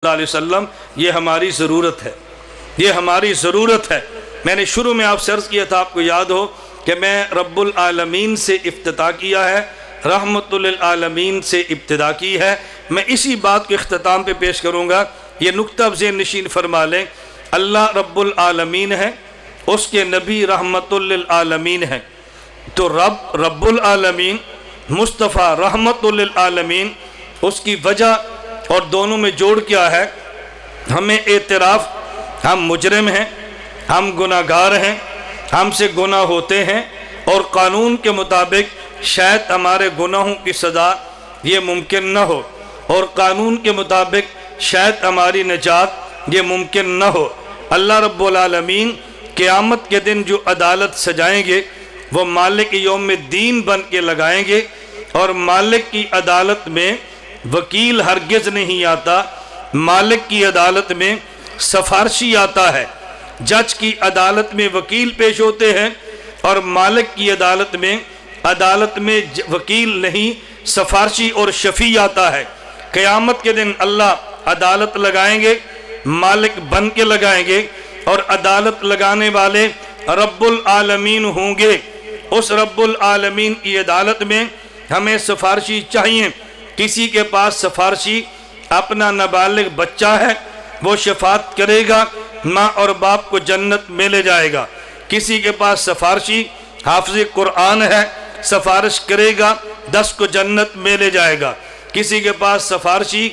اللہ علیہ وسلم، یہ ہماری ضرورت ہے، یہ ہماری ضرورت ہے۔ میں نے شروع میں آپ سے عرض کیا تھا، آپ کو یاد ہو کہ میں رب العالمین سے افتتاح کیا ہے، رحمت للعالمین سے ابتدا کی ہے۔ میں اسی بات کو اختتام پہ پیش کروں گا، یہ نکتہ ذہن نشین فرما لیں۔ اللہ رب العالمین ہے، اس کے نبی رحمت للعالمین ہے، تو رب العالمین، مصطفیٰ رحمت للعالمین، اس کی وجہ اور دونوں میں جوڑ کیا ہے؟ ہمیں اعتراف، ہم مجرم ہیں، ہم گناہگار ہیں، ہم سے گناہ ہوتے ہیں، اور قانون کے مطابق شاید ہمارے گناہوں کی سزا یہ ممکن نہ ہو، اور قانون کے مطابق شاید ہماری نجات یہ ممکن نہ ہو۔ اللہ رب العالمین قیامت کے دن جو عدالت سجائیں گے وہ مالک یوم الدین بن کے لگائیں گے، اور مالک کی عدالت میں وکیل ہرگز نہیں آتا، مالک کی عدالت میں سفارشی آتا ہے۔ جج کی عدالت میں وکیل پیش ہوتے ہیں، اور مالک کی عدالت میں وکیل نہیں، سفارشی اور شفیع آتا ہے۔ قیامت کے دن اللہ عدالت لگائیں گے، مالک بن کے لگائیں گے، اور عدالت لگانے والے رب العالمین ہوں گے۔ اس رب العالمین کی عدالت میں ہمیں سفارشی چاہیے۔ کسی کے پاس سفارشی اپنا نابالغ بچہ ہے، وہ شفاعت کرے گا، ماں اور باپ کو جنت میں لے جائے گا۔ کسی کے پاس سفارشی حافظ قرآن ہے، سفارش کرے گا، 10 کو جنت میں لے جائے گا۔ کسی کے پاس سفارشی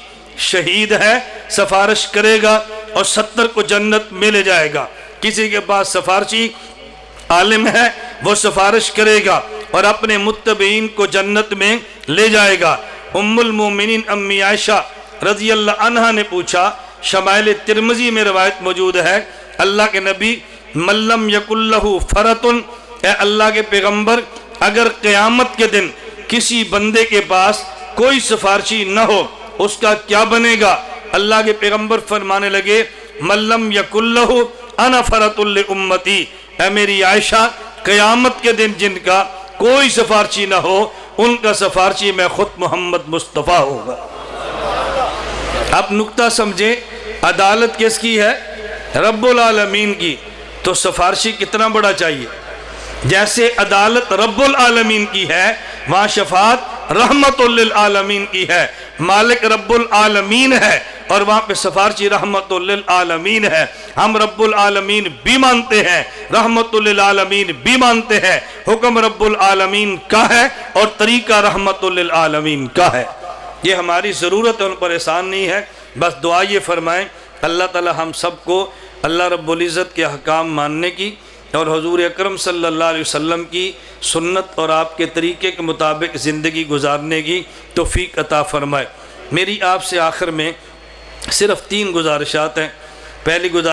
شہید ہے، سفارش کرے گا اور 70 کو جنت میں لے جائے گا۔ کسی کے پاس سفارشی عالم ہے، وہ سفارش کرے گا اور اپنے متبعین کو جنت میں لے جائے گا۔ ام المومنین امی عائشہ رضی اللہ عنہ نے پوچھا، شمائل ترمذی میں روایت موجود ہے، اللہ کے نبی من لم یکن لہ فرۃ، اے اللہ کے پیغمبر، اگر قیامت کے دن کسی بندے کے پاس کوئی سفارشی نہ ہو اس کا کیا بنے گا؟ اللہ کے پیغمبر فرمانے لگے، من لم یکن لہ انا فرۃ لامتی، اے میری عائشہ، قیامت کے دن جن کا کوئی سفارشی نہ ہو ان کا سفارشی میں خود محمد مصطفیٰ ہوگا۔ اب نکتہ سمجھیں، عدالت کس کی ہے؟ رب العالمین کی، تو سفارشی کتنا بڑا چاہیے؟ جیسے عدالت رب العالمین کی ہے، وہاں شفاعت رحمت للعالمین کی ہے۔ مالک رب العالمین ہے اور وہاں پہ سفارشی رحمت للعالمین ہے۔ ہم رب العالمین بھی مانتے ہیں، رحمت للعالمین بھی مانتے ہیں، حکم رب العالمین کا ہے اور طریقہ رحمت للعالمین کا ہے۔ یہ ہماری ضرورت ہے، ان پر احسان نہیں ہے۔ بس دعا یہ فرمائیں، اللہ تعالی ہم سب کو اللہ رب العزت کے احکام ماننے کی اور حضور اکرم صلی اللہ علیہ وسلم کی سنت اور آپ کے طریقے کے مطابق زندگی گزارنے کی توفیق عطا فرمائے۔ میری آپ سے آخر میں صرف 3 گزارشات ہیں۔ پہلی گزارش